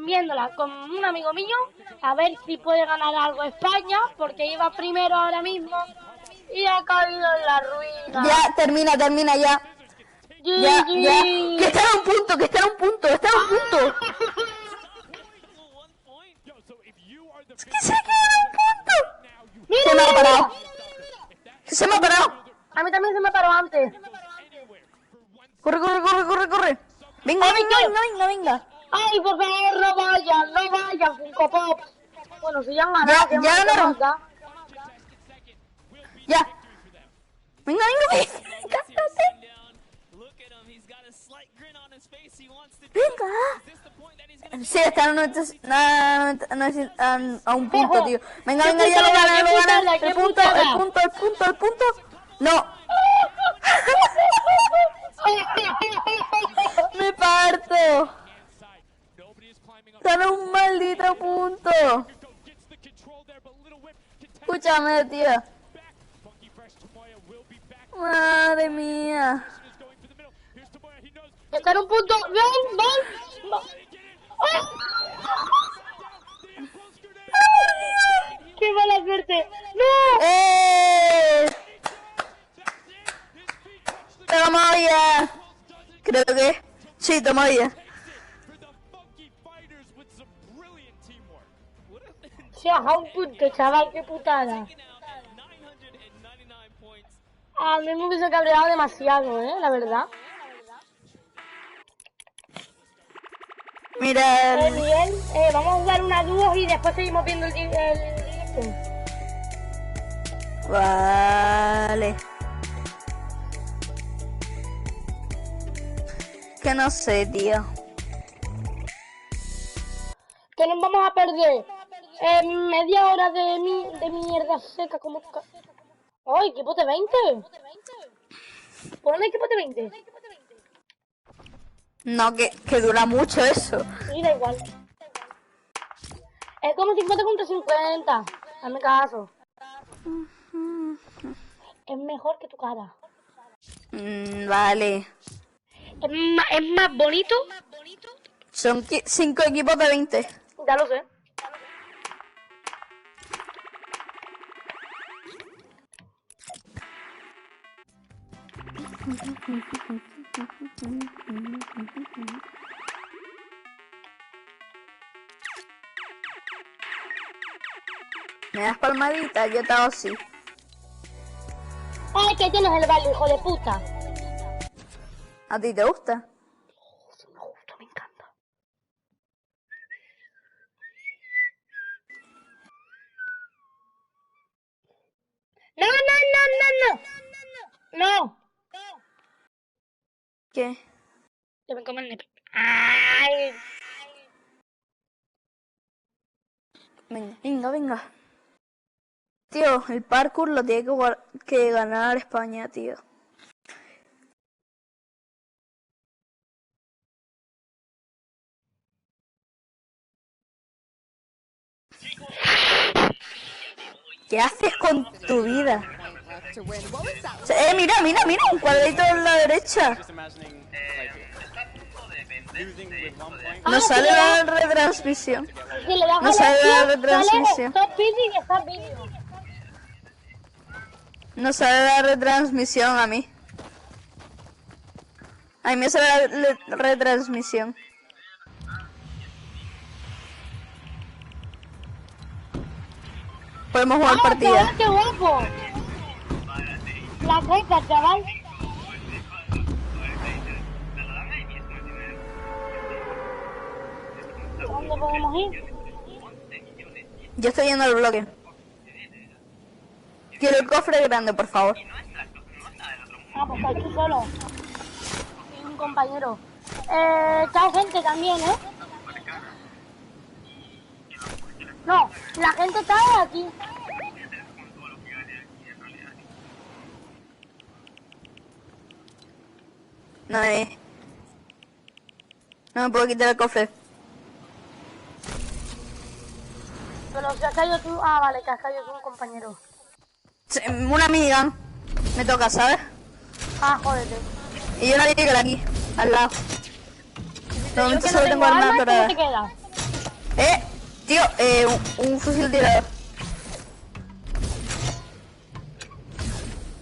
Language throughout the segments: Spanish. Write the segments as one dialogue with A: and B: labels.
A: viéndola con un amigo mío, a ver si puede ganar algo España, porque iba primero ahora mismo y ha caído en la ruina.
B: Ya, termina ya. Ya. Que está en un punto. Es que se queda en un punto.
A: ¡Mira,
B: Se me ha parado.
A: A mí también se me paró antes.
B: Corre. Venga.
A: Ay, por favor, no vayan, Funko Pop. Bueno, si ya han ganado,
B: Ya ganaron. Ya. Venga. Cásate. Venga. Sí, están a un punto, tío. Venga, ya lo gana. El punto. No. Me parto. Están a un maldito punto. Escúchame, tío. Madre mía.
A: Está en un punto. ¡Ven! ¡Qué mala suerte! ¡No!
B: Toma ya. Creo que sí, toma ya.
A: Se ha dejado un punto, chaval, qué putada. A mí me hubiese cabreado demasiado, la verdad.
B: Mira.
A: Miguel, vamos a jugar una dúo y después seguimos viendo el directo.
B: Vale. Que no sé, tío.
A: Que nos vamos a perder media hora de mierda seca como... ¡Oh, equipo de 20! Ponle equipo de 20.
B: No, que dura mucho eso.
A: Sí, da igual. Es como 50 contra 50. Hazme caso. Es mejor que tu cara.
B: Vale.
A: Es más bonito.
B: Son 5 equipos de 20.
A: Ya lo sé.
B: ¿Me das palmaditas? Yo te hago así.
A: ¡Ay, que tienes el baile, hijo de puta!
B: ¿A ti te gusta?
A: Sí, me gusta, me encanta. ¡No!
B: ¿Qué?
A: Que me comen el... ¡Ay!
B: Venga. Tío, el parkour lo tiene que ganar España, tío. ¿Qué haces con tu vida? Mira, un cuadrito en la derecha. No sale la retransmisión. No sale la retransmisión. No sale la retransmisión a mí. A mí me sale la retransmisión. Podemos jugar partida.
A: ¡Qué guapo! La copa, chaval. ¿Dónde podemos ir?
B: Yo estoy yendo al bloque. Quiero el cofre grande, por favor.
A: Ah, pues aquí solo. Y un compañero. Está gente también, No, la gente está aquí.
B: No me puedo quitar el cofre.
A: Pero si has caído tú... Ah, vale, que has caído tú un compañero.
B: Sí, una amiga. Me toca, ¿sabes?
A: Ah, jódete.
B: Y yo la llegué aquí, al lado. De momento
A: Yo que no
B: solo tengo armas
A: ¿cómo
B: doradas.
A: te quedas?
B: Tío, un fusil tirador.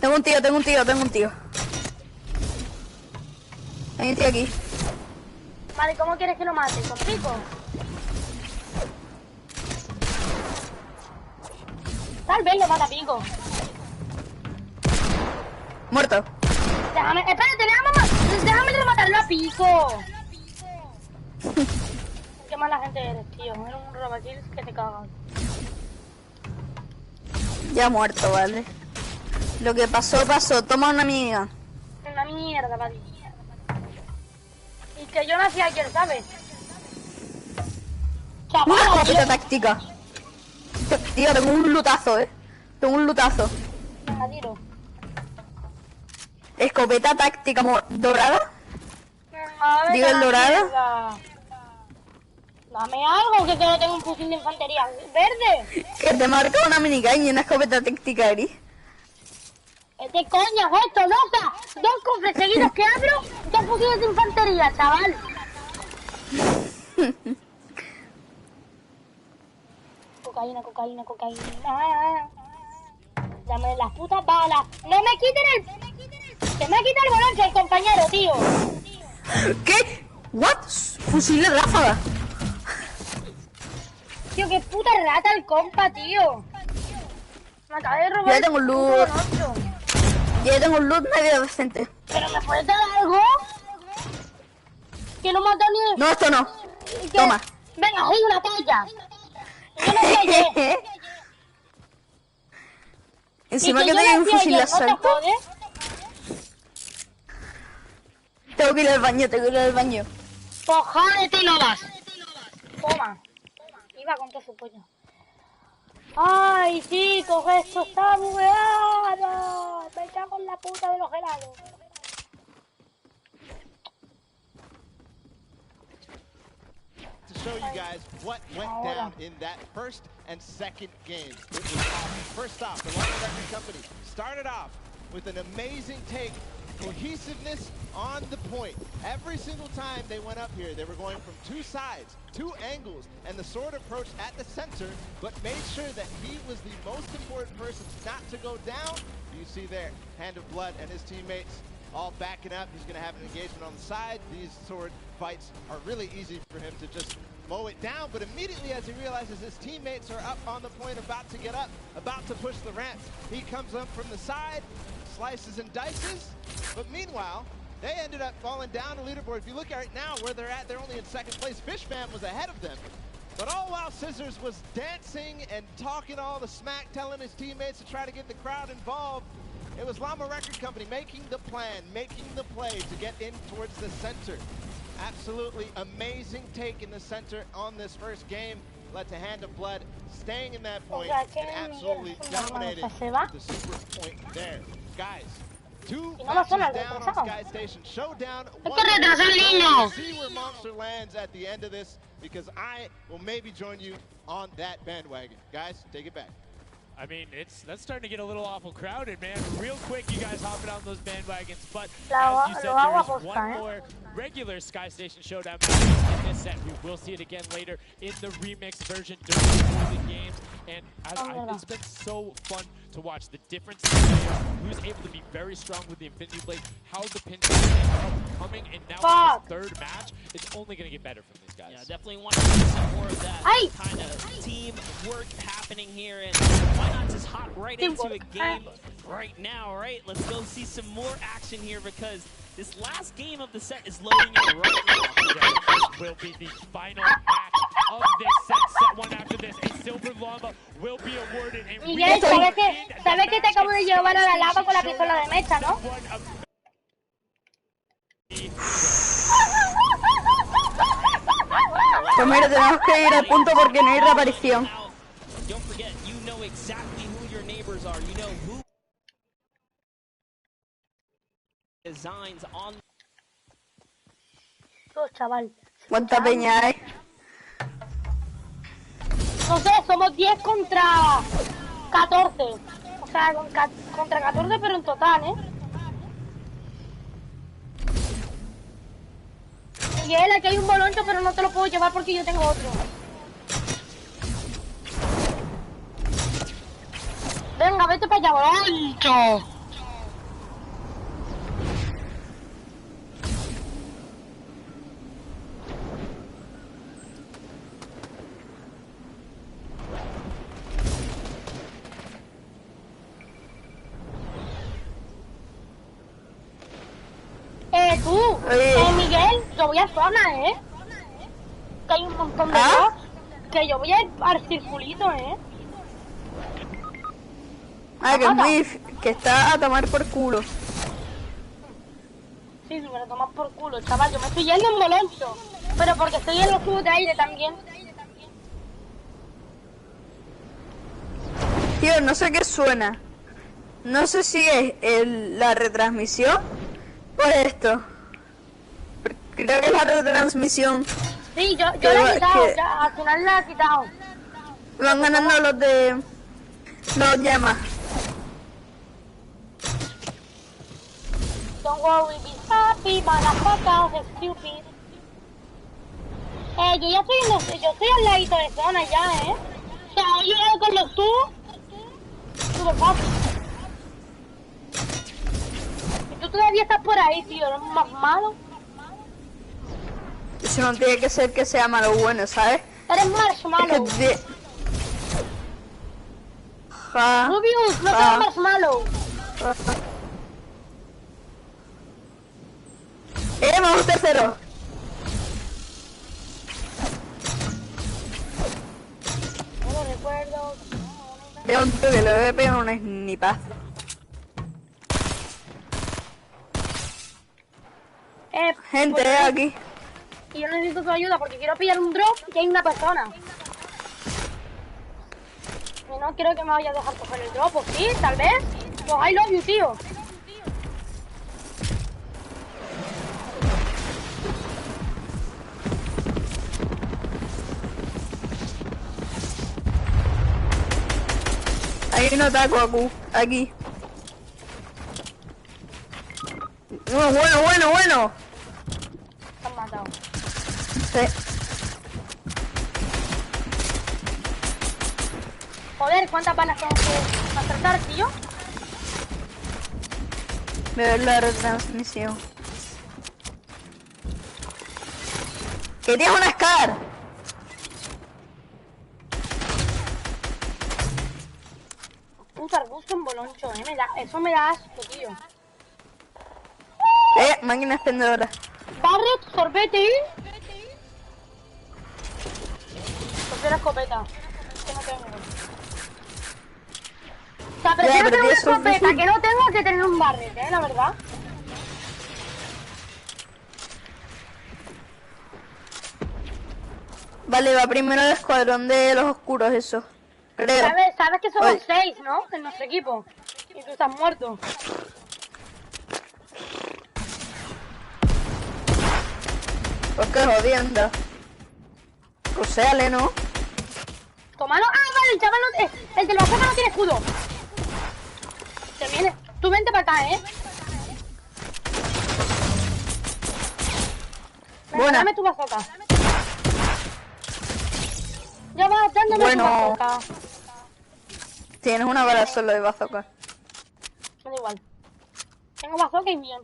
B: Tengo un tío. Hay un tío aquí.
A: Vale, ¿cómo quieres que lo mate? ¿Con pico? Tal vez lo mata a pico.
B: Muerto.
A: Déjame, espérate, déjame rematarlo a pico. Qué mala gente eres, tío. Eres un robakills que te cagas.
B: Ya muerto, vale. Lo que pasó. Toma una amiga.
A: Una mierda, vale. Y que yo nací ayer, ¿sabes?
B: Una
A: Chaval,
B: escopeta táctica. Tío, tengo un lutazo,
A: venga, tiro.
B: Escopeta táctica dorada.
A: A ver,
B: Digo el dorado.
A: mierda. Dame algo, que solo tengo un fusil de infantería verde.
B: Que te marca una minigun y una escopeta táctica, Eri.
A: ¿Qué te coñas esto, loca? Dos cofres seguidos que abro, dos fusiles de infantería, chaval. Cocaína. Dame las putas balas. ¡No me quiten el... ¡Que me quita el volante el compañero, tío!
B: ¿Qué? ¿What? Fusil de ráfaga.
A: Tío, qué puta rata el compa, tío. Me acaba de robar
B: Ya tengo
A: el
B: loot.
A: puto G8.
B: Ya tengo un loot medio decente.
A: ¿Pero me puedes dar algo? Que no mata ni...
B: No, esto no.
A: que-
B: Toma.
A: Venga, soy una polla. Yo no sé ayer.
B: Encima
A: Y
B: que
A: yo
B: tengo un
A: nací
B: fusil de
A: ayer, ¿no te
B: asalto.
A: jodes?
B: Tengo que ir al baño.
A: Pues jódete y no vas. Toma. Iba con todo su pollo. Ay, sí, coge esto, está bugueado. Me cago en la puta de los helados.
C: To show you guys what went down in that first and second game. It was awesome. First off, the London Record Company started off with an amazing take, cohesiveness on the point. Every single time they went up here, they were going from two sides, two angles, and the sword approached at the center, but made sure that he was the most important person not to go down. You see there, Hand of Blood and his teammates all backing up. He's going to have an engagement on the side. These sword fights are really easy for him to just mow it down, but immediately as he realizes his teammates are up on the point, about to get up, about to push the ramps, he comes up from the side, slices and dices, but meanwhile, they ended up falling down the leaderboard. If you look at right now where they're at, they're only in second place. Fishman was ahead of them. But all while Scissors was dancing and talking all the smack, telling his teammates to try to get the crowd involved, it was Llama Record Company making the plan, making the play to get in towards the center. Absolutely amazing take in the center on this first game. Led to Hand of Blood staying in that point and absolutely dominating the super point there. Guys, two matches down on Sky Station Showdown. We'll see where Monster lands at the end of this, because I will maybe join you on that bandwagon. Guys, take it back.
D: I mean, that's starting to get a little awful crowded, man. Real quick, you guys hopping on those bandwagons. But as you said, there's one more regular Sky Station Showdown match in this set. We will see it again later in the remix version during the games. And it's been so fun to watch the difference in players, who's able to be very strong with the Infinity Blade, how the pins are coming, and now in this third match, it's only going to get better from these guys.
E: Yeah, definitely want to see some more of that kind of team work happening here, and why not just hop right into a game right now, right? Let's go see some more action here, because this last game of the set is loading in right now.
D: This will be the final match of this set. Set one after this, a silver llama will be awarded.
A: Miguel, ¿sabes que te acabo de llevar a la lava con la pistola de mecha, no?
B: Pues mira, tenemos que ir al punto porque no hay reaparición.
E: Don't forget, you know exactly who your neighbors are. You know who designs on.
A: Chaval.
B: ¿Cuánta peña hay?
A: No sé, somos 10 contra 14. O sea, contra 14, pero en total, ¿eh? Miguel, aquí hay un boloncho, pero no te lo puedo llevar porque yo tengo otro. Venga, vete para allá, boloncho. Tú, Miguel, yo voy a zona, que hay un montón de rocks, que yo voy a ir al circulito,
B: Ah, que es muy que está a tomar por culo.
A: Sí, me lo tomas por culo, chaval, yo me estoy yendo en boloncho, pero porque estoy en los tubos de aire también.
B: Tío, no sé qué suena. No sé si es la retransmisión o esto. Creo que es la retransmisión.
A: Sí, yo la he quitado, ya, al final la he quitado.
B: Van ganando los de... los llamas.
A: Don't worry, be happy, motherfucker, stupid. Yo ya yo estoy al ladito de zona ya, O sea, he llegado con los tubos. Súper fácil. Y tú todavía estás por ahí, tío, eres más malo.
B: Eso no tiene que ser que sea malo o bueno, ¿sabes?
A: Eres marshmallow. Rubius, no seas marshmallow.
B: Vamos tercero.
A: No lo recuerdo.
B: Yo un tío que le voy a pegar una snipazo. Gente,
A: pues,
B: aquí.
A: Y yo necesito tu ayuda porque quiero pillar un drop que hay una persona. Y no quiero que me vaya a dejar coger el drop, ¿o sí? Tal vez. Pues I love you, tío.
B: Hay un otaku aquí. Bueno.
A: Se han matado.
B: Sí.
A: Joder, ¿cuántas balas tengo que acertar, tío?
B: Ver la retransmisión. ¡Que tienes una Scar!
A: Puta arbusto en boloncho, eso me da asco, tío.
B: Máquina expendedora.
A: Barret, sorbete. Prefiero escopeta. Que no tengo. O sea, prefiero tener una escopeta que no tengo que tener un barret, la verdad.
B: Vale, va primero el escuadrón de los oscuros, eso. Creo.
A: ¿Sabes que somos 6, ¿no? En nuestro equipo. Y tú estás muerto.
B: Pues qué jodienda. Coséale, ¿no?
A: Tómalo. Ah, vale, el chaval no... el del bazooka no tiene escudo. Te viene. Tú vente para acá, Venga, dame tu bazooka. Ya va, dándome tu bazooka.
B: Tienes una bala solo de bazooka.
A: Me da igual. Tengo bazooka y bien.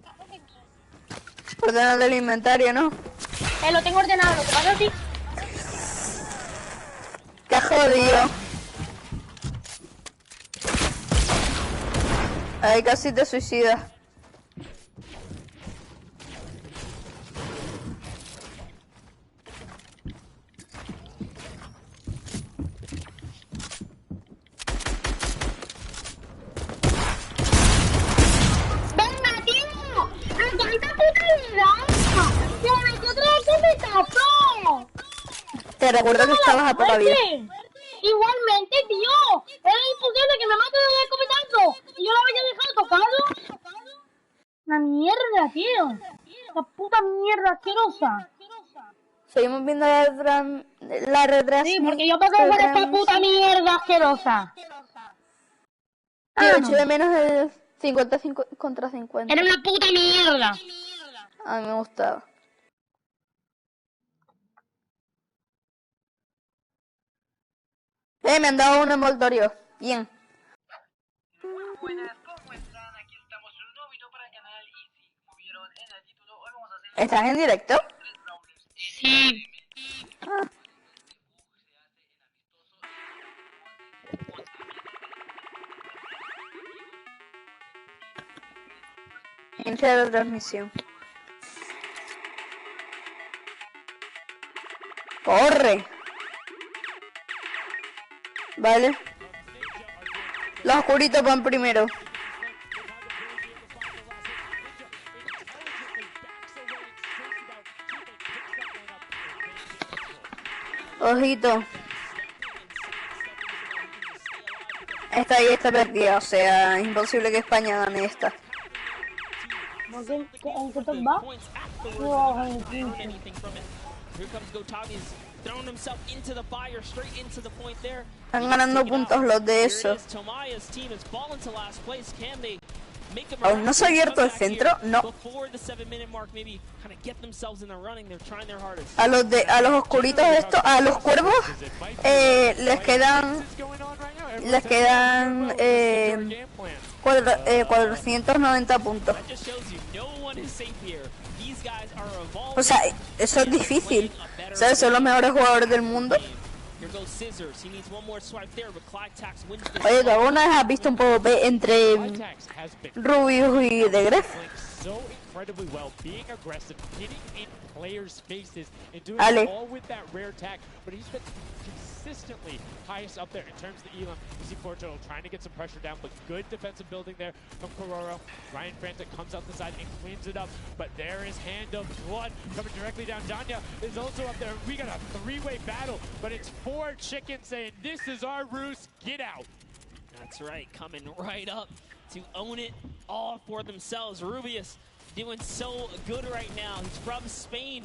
B: Ordenado el inventario, ¿no?
A: Lo tengo ordenado, lo que pasa es que...
B: ¡Qué jodido! Ahí casi te suicidas.
A: ¡Venga, tío! ¡Aguanta puta vida! ¡Que nosotros escopetazo!
B: Te recuerdo que estabas a poca vida.
A: Igualmente, tío. Es imposible que me mate de un escopetazo. Y yo lo había dejado tocado. Una mierda, tío. La puta mierda asquerosa.
B: Seguimos viendo la retransmisión.
A: Sí, porque yo paso por esta puta mierda asquerosa.
B: Tío, eché de menos el 50 contra 50.
A: Era una puta mierda.
B: A mí me gustaba. Me han dado un envoltorio. Bien.
F: Muy buenas, ¿cómo están? Aquí estamos un nuevo video para el canal y sí, como vieron en el título, hoy vamos a hacer...
B: ¿Estás en directo?
A: Sí.
B: Ah. Inicia la transmisión. ¡Corre! Vale. Los oscuritos van primero. Ojito. Esta ahí está perdida, o sea, es imposible que España gane esta.
A: ¿En qué top va? No, en 15.
E: Here comes Gotavi's throwing himself into the fire, straight into the point there.
B: Están ganando puntos los de eso.
E: Tomaya's team has fallen to last place. Can they make a
B: ¿Aún no se ha abierto el centro? No.
E: Before the 7-minute mark, maybe kind of get themselves in the running. They're trying their hardest.
B: A los oscuritos estos, a los cuervos, les quedan 490 puntos.
E: That just shows you no one is safe here. These guys are evolving.
B: O sea, eso es difícil. ¿Sabes? Son los mejores jugadores del mundo.
E: Here goes Scissors. He needs one more swipe there, but Clyde Tax wins this.
B: Oye, ¿tú alguna vez has visto un PvP entre Rubius y The Gref?
D: So incredibly well, being aggressive, getting in players' faces, and doing
B: Ale.
D: it all with that rare attack. But he's been consistently highest up there in terms of the elim. You see Portugal trying to get some pressure down, but good defensive building there from Cororo. Ryan Frantic comes out the side and cleans it up, but there is Hand of Blood coming directly down. Danya is also up there. We got a three-way battle, but it's 4 chickens saying, "This is our roost, get out."
E: That's right, coming right up to own it all for themselves. Rubius doing so good right now. He's from Spain.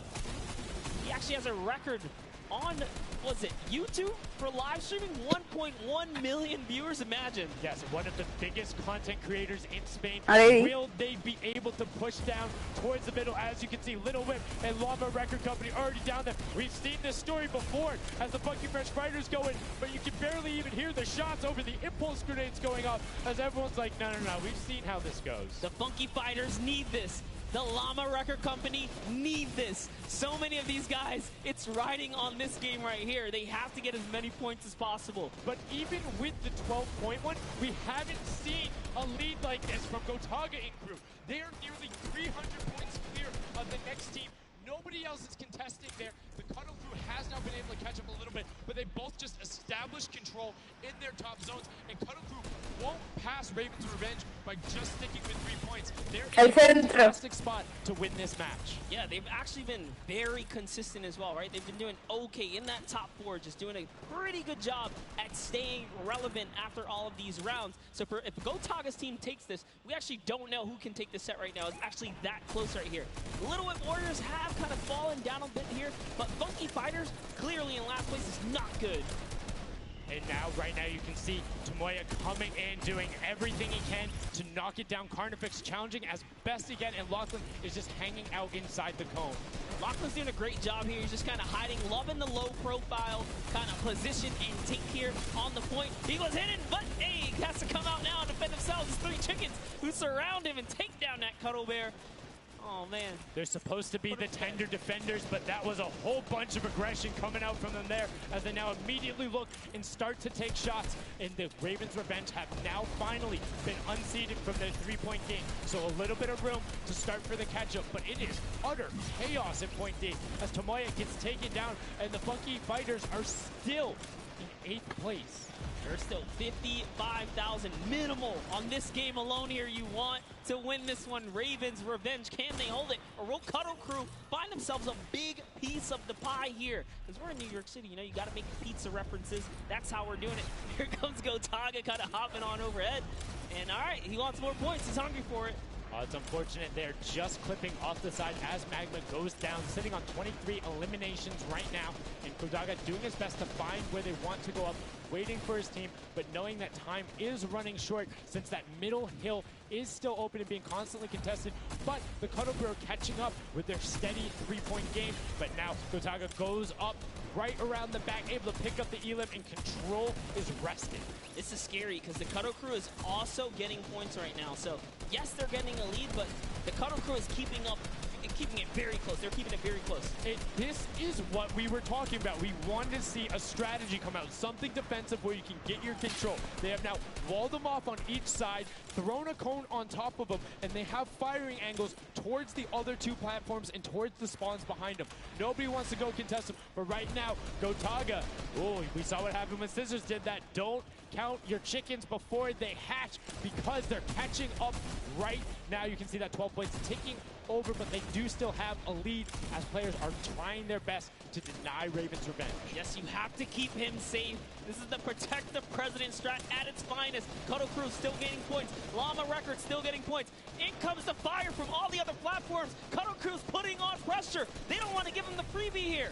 E: He actually has a record on, was it YouTube for live streaming? 1.1 million viewers, imagine.
D: Yes, one of the biggest content creators in Spain.
B: Alrighty.
D: Will they be able to push down towards the middle? As you can see, Little Whip and Llama Record Company already down there. We've seen this story before as the Funky Fresh Fighters go in, but you can barely even hear the shots over the impulse grenades going off as everyone's like, no, we've seen how this goes.
E: The Funky Fighters need this. The Llama Record Company need this. So many of these guys, it's riding on this game right here. They have to get as many points as possible.
D: But even with the 12-point one, we haven't seen a lead like this from Gotaga and crew. They are nearly 300 points clear of the next team. Nobody else is contesting there. The Cuddle crew has now been able to catch up a little bit, but they both just established control in their top zones, and Cuddle crew won't pass Raven's Revenge by just sticking with 3 points. They're in a fantastic spot to win this match.
E: Yeah, they've actually been very consistent as well, right? They've been doing okay in that top 4, just doing a pretty good job at staying relevant after all of these rounds. So if Gotaga's team takes this, we actually don't know who can take this set right now. It's actually that close right here. Little Whip Warriors have kind of fallen down a bit here, but Funky Fighters clearly in last place is not good.
D: And now, right now, you can see Tomoya coming in, doing everything he can to knock it down. Carnifex challenging as best he can, and Lachlan is just hanging out inside the cone.
E: Lachlan's doing a great job here. He's just kind of hiding, loving the low profile kind of position and take here on the point. He was hidden, but hey, he has to come out now and defend themselves. It's 3 chickens who surround him and take down that Cuddle Bear. Oh, man.
D: They're supposed to be the tender defenders, but that was a whole bunch of aggression coming out from them there as they now immediately look and start to take shots. And the Ravens Revenge have now finally been unseated from their 3-point game. So a little bit of room to start for the catch-up, but it is utter chaos in point D as Tomoya gets taken down, and the Funky Fighters are still in 8th place.
E: There's still 55,000 minimal on this game alone here. You want to win this one. Ravens Revenge, can they hold it? Or will Cuddle Crew find themselves a big piece of the pie here? Because we're in New York City, you know, you got to make pizza references. That's how we're doing it. Here comes Gotaga kind of hopping on overhead. And all right, he wants more points. He's hungry for it.
D: It's unfortunate they're just clipping off the side as Magma goes down, sitting on 23 eliminations right now. And Kodaga doing his best to find where they want to go up, waiting for his team, but knowing that time is running short since that middle hill is still open and being constantly contested. But the Cuddle Crew are catching up with their steady 3-point game. But now Kodaga goes up right around the back, able to pick up the elim, and control is rested.
E: This is scary because the Cuddle Crew is also getting points right now. So yes, they're getting a lead, but the Cuddle Crew is keeping it very close. They're keeping it very close.
D: This is what we were talking about. We wanted to see a strategy come out, something defensive where you can get your control. They have now walled them off on each side, thrown a cone on top of them, and they have firing angles towards the other two platforms and towards the spawns behind them. Nobody wants to go contest them, but right now, Gotaga, oh, we saw what happened when Scissors did that. Don't count your chickens before they hatch because they're catching up right now. You can see that 12 points ticking over, but they do still have a lead as players are trying their best to deny Raven's revenge.
E: Yes, you have to keep him safe. This is the protect the president strat at its finest. Cuddle Crew still gaining points. Llama Records still getting points. In comes the fire from all the other platforms. Cuddle Crew's putting on pressure. They don't want to give him the freebie here.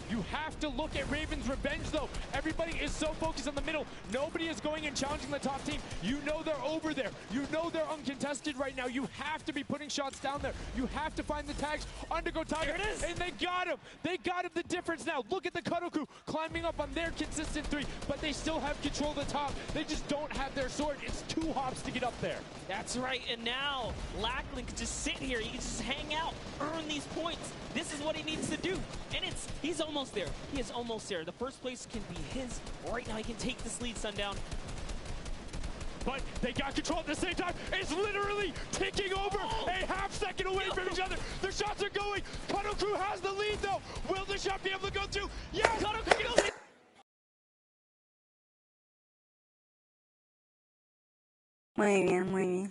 D: You have to look at Raven's revenge, though. Everybody is so focused on the middle. Nobody is going and challenging the top team. You know they're over there. You know they're uncontested right now. You have to be putting shots down there. You have to find the tags under Gotaga.
E: Here it is.
D: And they got him. They got him the difference now. Look at the Cuddle Crew climbing up on their consistent three, but they still have control of the top. They just don't have their sword. It's 2 hops to get up there.
E: That's right, and now Lackland can just sit here. He can just hang out, earn these points. This is what he needs to do, and he's almost there. He is almost there. The first place can be his right now. He can take this lead, Sundown.
D: But they got control at the same time. It's literally ticking over a half second away from each other. The shots are going. Cuddle Crew has the lead, though. Will the shot be able to go through? Yes!
E: Cuddle Crew goes in.
B: Muy bien, muy bien.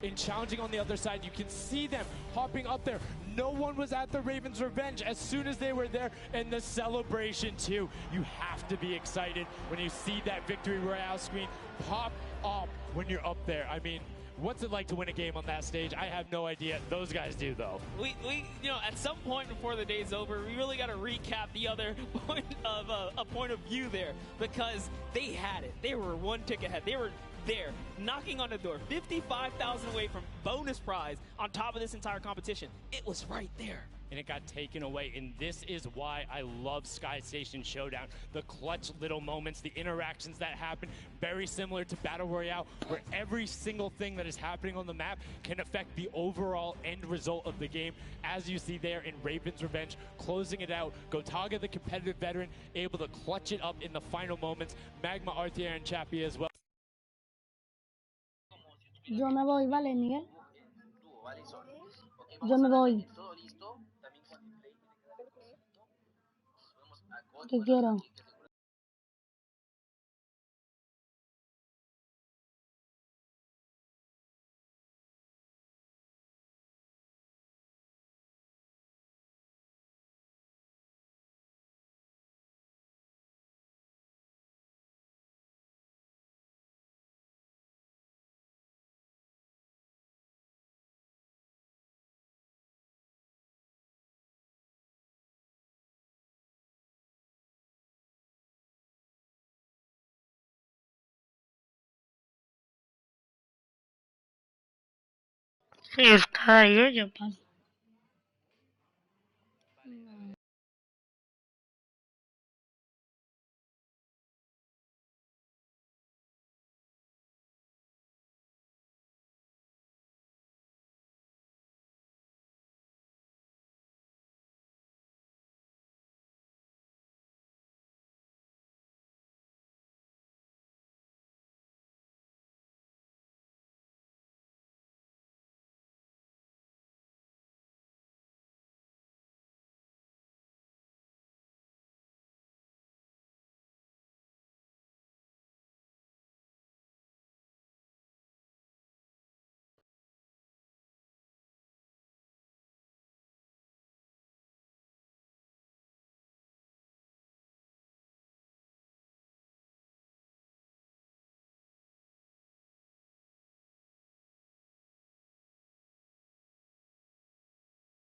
D: In challenging on the other side, you can see them hopping up there. No one was at the Ravens' revenge as soon as they were there, and the celebration too. You have to be excited when you see that victory royale screen pop up when you're up there. I mean, what's it like to win a game on that stage? I have no idea. Those guys do, though.
E: We you know, at some point before the day's over, we really got to recap the other point of a point of view there, because they had it. They were one tick ahead. They were there, knocking on the door, 55,000 away from bonus prize on top of this entire competition. It was right there.
D: And it got taken away, and this is why I love Sky Station Showdown. The clutch little moments, the interactions that happen, very similar to Battle Royale, where every single thing that is happening on the map can affect the overall end result of the game, as you see there in Raven's Revenge, closing it out. Gotaga, the competitive veteran, able to clutch it up in the final moments. Magma, Artier, and Chappie as well.
A: Yo me voy, ¿vale, Miguel? Yo me voy. ¿Qué quiero? Sí, está ahí, yo paso.